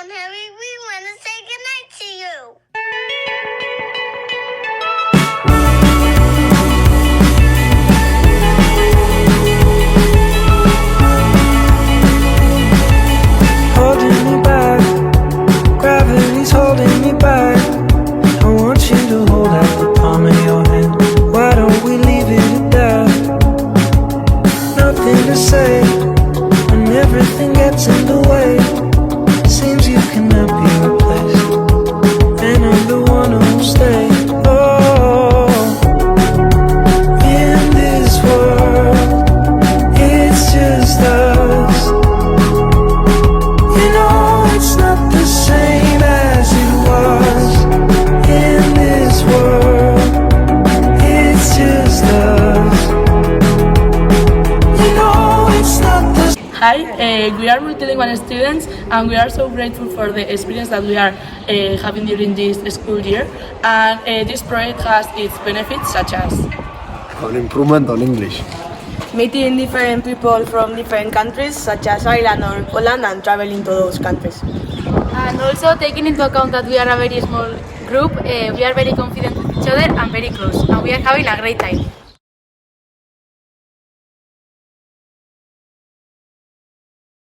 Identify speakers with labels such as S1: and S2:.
S1: on, Harry. We want to say goodnight to you.
S2: Holding me back, gravity's holding me back. I want you to hold out the palm of your hand. Why don't we leave it at that? Nothing to say when everything gets in the way. Seems you cannot be replaced, and I'm the one who'll stay. Oh, in this world, it's just us. You know it's not the same as it was. In this world, it's just us. You know it's not the
S3: Hi, we are multilingual students and we are so grateful for the experience that we are having during this school year. And this project has its benefits such as
S4: An improvement on English.
S5: meeting different people from different countries such as Ireland or Poland and traveling to those countries.
S6: And also taking into account that we are a very small group, we are very confident with each other and very close, and we are having a great time.